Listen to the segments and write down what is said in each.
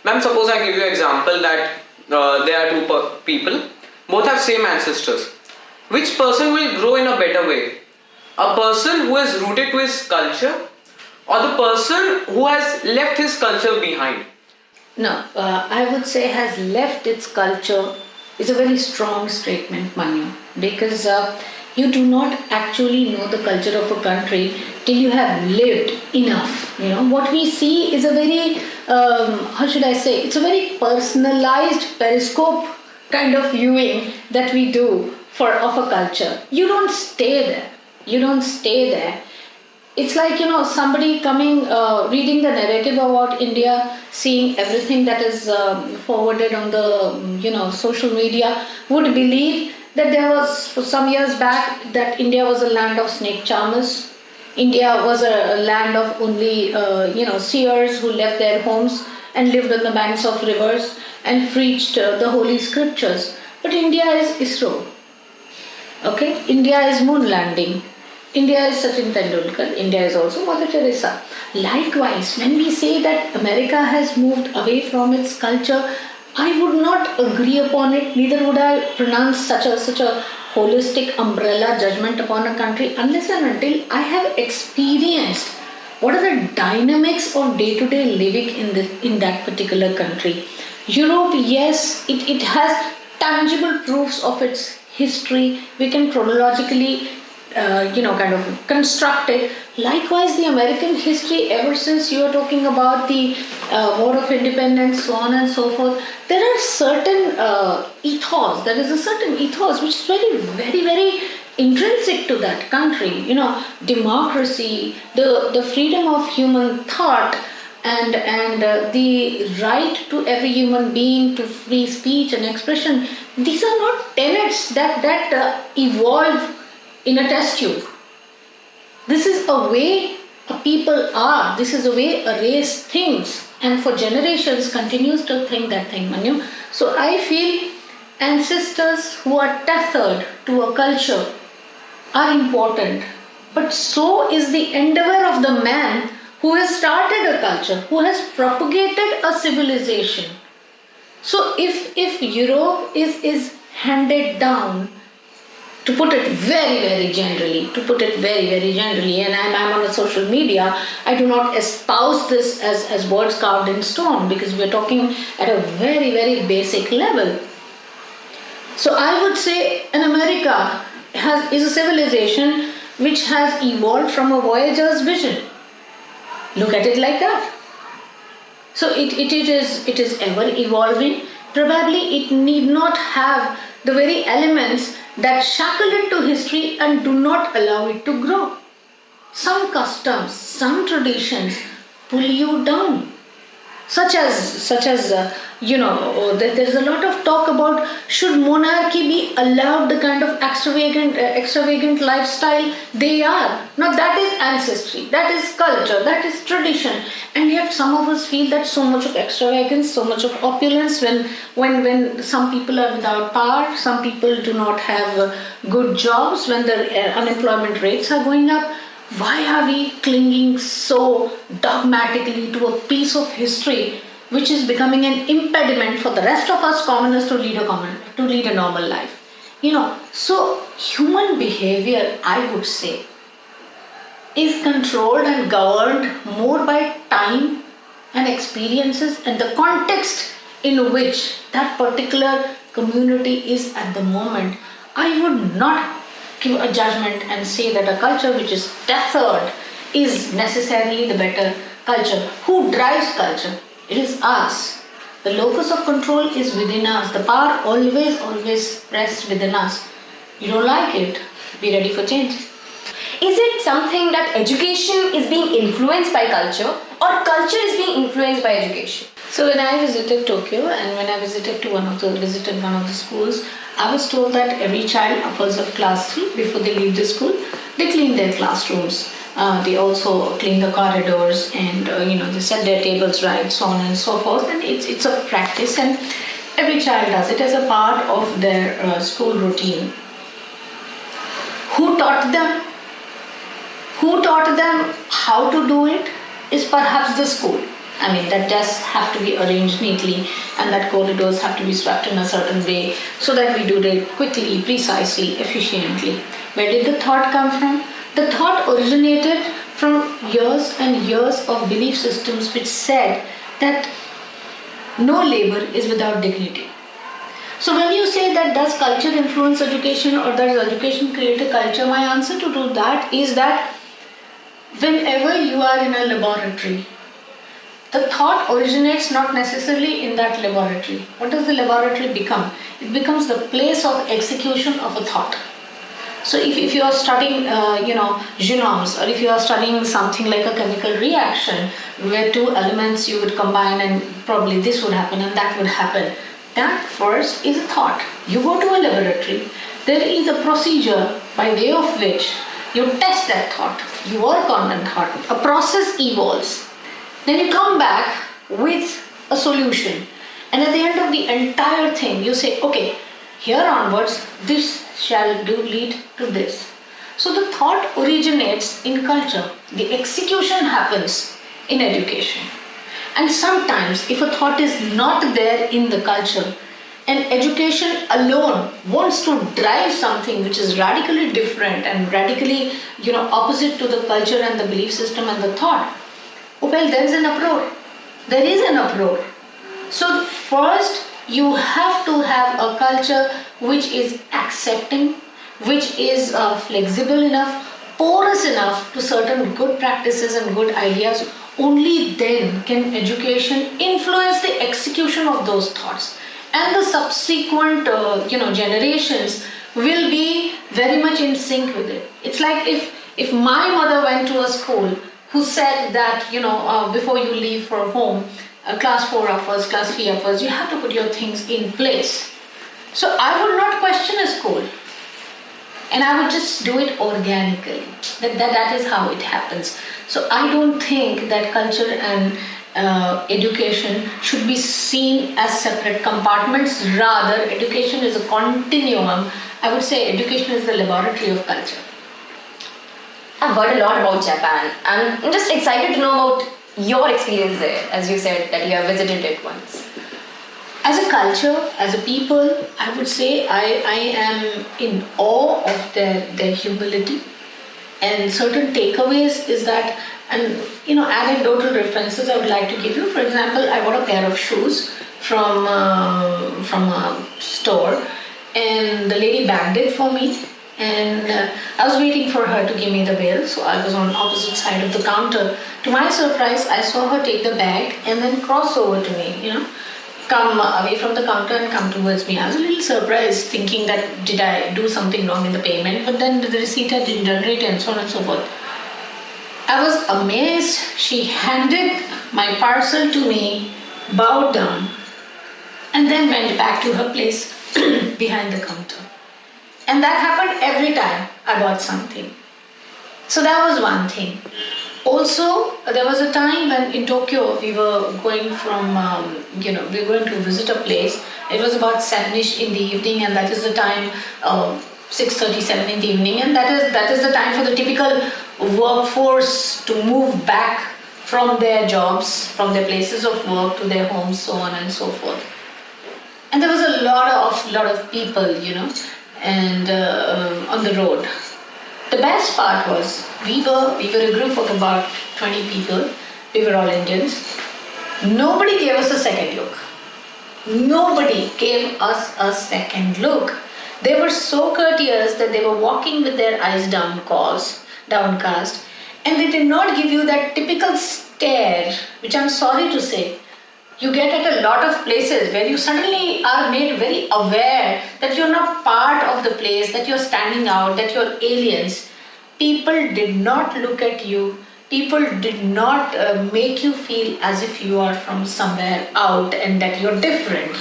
Ma'am, suppose I give you an example that there are two people, both have same ancestors. Which person will grow in a better way? A person who is rooted to his culture, or the person who has left his culture behind? No, I would say has left its culture is a very strong statement, Manu, because you do not actually know the culture of a country till you have lived enough. What we see is a very, how should I say, it's a very personalized periscope kind of viewing that we do of a culture. You don't stay there. You don't stay there. It's like somebody coming reading the narrative about India, seeing everything that is forwarded on the social media, would believe that there was, for some years back, that India was a land of snake charmers. India was a land of only seers who left their homes and lived on the banks of rivers and preached the holy scriptures. But India is ISRO. Okay, India is moon landing. India is Sachin Tendulkar. India is also Mother Teresa. Likewise, when we say that America has moved away from its culture, I would not agree upon it. Neither would I pronounce such a holistic umbrella judgment upon a country unless and until I have experienced what are the dynamics of day-to-day living in that particular country. Europe, yes, it has tangible proofs of its history. We can chronologically kind of construct it. Likewise, the American history, ever since you are talking about the War of Independence, so on and so forth, there are certain ethos. There is a certain ethos which is very, very, very intrinsic to that country. Democracy, the freedom of human thought, and the right to every human being to free speech and expression. These are not tenets that evolve in a test tube. This is a way a people are. This is a way a race thinks, and for generations continues to think that thing, Manu. So I feel ancestors who are tethered to a culture are important, but so is the endeavor of the man who has started a culture, who has propagated a civilization. So if Europe is handed down, to put it very, very generally, and I'm on a social media, I do not espouse this as words carved in stone, because we're talking at a very, very basic level. So I would say America is a civilization which has evolved from a voyager's vision. Look at it like that. So it is ever evolving. Probably it need not have the very elements that shackle it to history and do not allow it to grow. Some customs, some traditions pull you down. Such as there's a lot of talk about should monarchy be allowed the kind of extravagant lifestyle they are. Now that is ancestry, that is culture, that is tradition, and yet some of us feel that so much of extravagance, so much of opulence, when some people are without power, some people do not have good jobs, when the unemployment rates are going up. Why are we clinging so dogmatically to a piece of history which is becoming an impediment for the rest of us commoners to lead a normal life? So human behavior, I would say, is controlled and governed more by time and experiences and the context in which that particular community is at the moment. I would not give a judgment and say that a culture which is tethered is necessarily the better culture. Who drives culture? It is us. The locus of control is within us. The power always rests within us. You don't like it, be ready for change. Is it something that education is being influenced by culture, or culture is being influenced by education? So when I visited Tokyo and when I visited one of the schools, I was told that every child upwards of class 3, before they leave the school, they clean their classrooms. They also clean the corridors and they set their tables right, so on and so forth. And it's a practice, and every child does it as a part of their school routine. Who taught them? Who taught them how to do it is perhaps the school. I mean, that desks have to be arranged neatly and that corridors have to be swept in a certain way so that we do it quickly, precisely, efficiently. Where did the thought come from? The thought originated from years and years of belief systems which said that no labor is without dignity. So when you say that does culture influence education or does education create a culture, my answer to that is that whenever you are in a laboratory, the thought originates not necessarily in that laboratory. What does the laboratory become? It becomes the place of execution of a thought. So if you are studying, genomes, or if you are studying something like a chemical reaction where two elements you would combine and probably this would happen and that would happen, that first is a thought. You go to a laboratory, there is a procedure by way of which you test that thought, you work on that thought, a process evolves. Then you come back with a solution, and at the end of the entire thing, you say, okay, here onwards, this shall lead to this. So the thought originates in culture. The execution happens in education. And sometimes, if a thought is not there in the culture, and education alone wants to drive something which is radically different and radically, opposite to the culture and the belief system and the thought, well, there is an uproar. There is an uproar. So first, you have to have a culture which is accepting, which is flexible enough, porous enough to certain good practices and good ideas. Only then can education influence the execution of those thoughts. And the subsequent, generations will be very much in sync with it. It's like if my mother went to a school who said that, before you leave for home, class 4 offers, class 3 offers, you have to put your things in place. So I would not question a school. And I would just do it organically. That is how it happens. So I don't think that culture and education should be seen as separate compartments. Rather, education is a continuum. I would say education is the laboratory of culture. I've heard a lot about Japan. I'm just excited to know about your experience there, as you said that you have visited it once. As a culture, as a people, I would say I am in awe of their humility. And certain takeaways is that, and anecdotal references I would like to give you. For example, I bought a pair of shoes from a store, and the lady bagged it for me. And I was waiting for her to give me the bill, so I was on opposite side of the counter. To my surprise, I saw her take the bag and then cross over to me, come away from the counter and come towards me. I was a little surprised, thinking that did I do something wrong in the payment, but then the receipt had been generated and so on and so forth. I was amazed. She handed my parcel to me, bowed down, and then went back to her place behind the counter. And that happened every time I bought something. So that was one thing. Also, there was a time when in Tokyo we were going from, we were going to visit a place. It was about 7ish in the evening, and that is the time, 6:37 in the evening, and that is the time for the typical workforce to move back from their jobs, from their places of work to their homes, so on and so forth. And there was a lot of people, and on the road. The best part was we were a group of about 20 people. We were all Indians. Nobody gave us a second look. Nobody gave us a second look. They were so courteous that they were walking with their eyes downcast, and they did not give you that typical stare, which I'm sorry to say, you get at a lot of places where you suddenly are made very aware that you're not part of the place, that you're standing out, that you're aliens. People did not look at you. People did not make you feel as if you are from somewhere out and that you're different,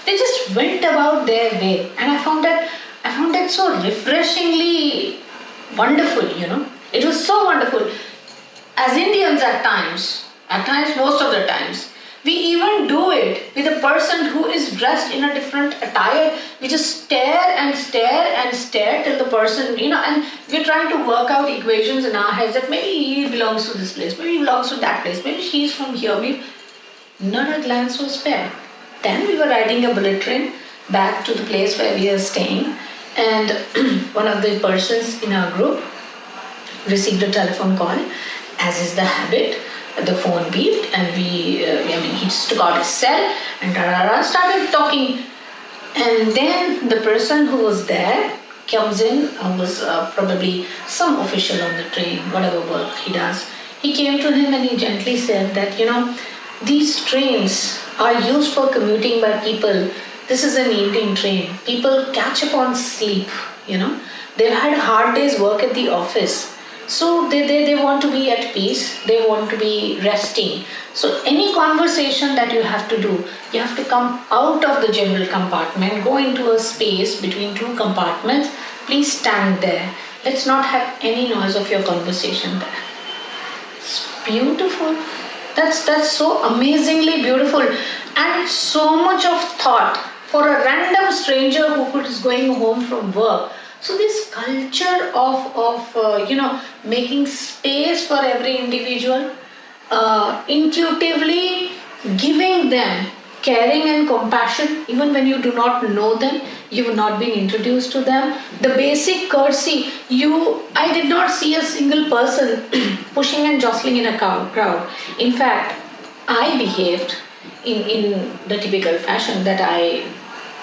They just went about their way. And I found that so refreshingly wonderful, It was so wonderful. As Indians at times, most of the times, we even do it with a person who is dressed in a different attire. We just stare and stare and stare till the person, and we're trying to work out equations in our heads that maybe he belongs to this place, maybe he belongs to that place, maybe she's from here. Not a glance was spared. Then we were riding a bullet train back to the place where we are staying, and one of the persons in our group received a telephone call, as is the habit. The phone beeped, and he just took out his cell and started talking. And then the person who was there comes in, was probably some official on the train, whatever work he does. He came to him and he gently said that, these trains are used for commuting by people. This is an evening train. People catch up on sleep, They've had a hard day's work at the office. So they want to be at peace, they want to be resting. So any conversation that you have to do, you have to come out of the general compartment, go into a space between two compartments, please stand there. Let's not have any noise of your conversation there. It's beautiful. That's so amazingly beautiful, and so much of thought for a random stranger who is going home from work. So this culture of making space for every individual, intuitively giving them caring and compassion, even when you do not know them, you have not been introduced to them. The basic courtesy, I did not see a single person pushing and jostling in a crowd. In fact, I behaved in the typical fashion that I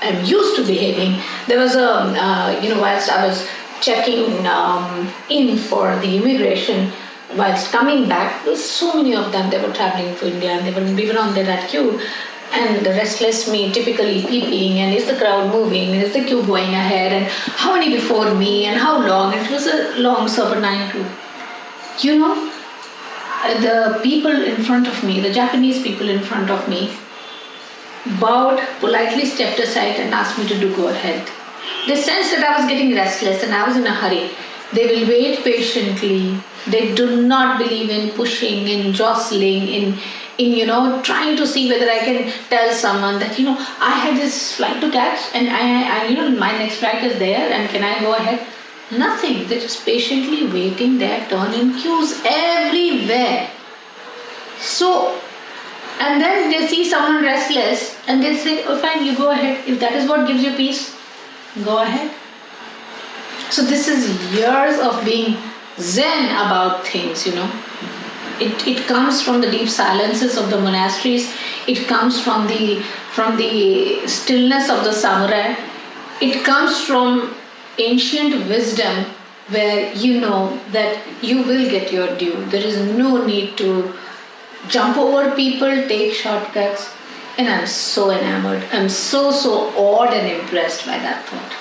am used to behaving. There was whilst I was checking in for the immigration, whilst coming back, there were so many of them, they were traveling to India, and we were on that queue, and the restless me typically peeping, and is the crowd moving, and is the queue going ahead, and how many before me, and how long. It was a long serpentine queue. The people in front of me, the Japanese people in front of me, bowed, politely stepped aside and asked me to go ahead. They sensed that I was getting restless and I was in a hurry. They will wait patiently. They do not believe in pushing, in jostling, in trying to see whether I can tell someone that, I had this flight to catch and I my next flight is there and can I go ahead? Nothing. They're just patiently waiting their turn in queues everywhere. So, and then they see someone restless and they say, oh fine, you go ahead. If that is what gives you peace, go ahead. So this is years of being zen about things, It comes from the deep silences of the monasteries. It comes from the stillness of the samurai. It comes from ancient wisdom where you know that you will get your due. There is no need to jump over people, take shortcuts. And I'm so enamored. I'm so awed and impressed by that thought.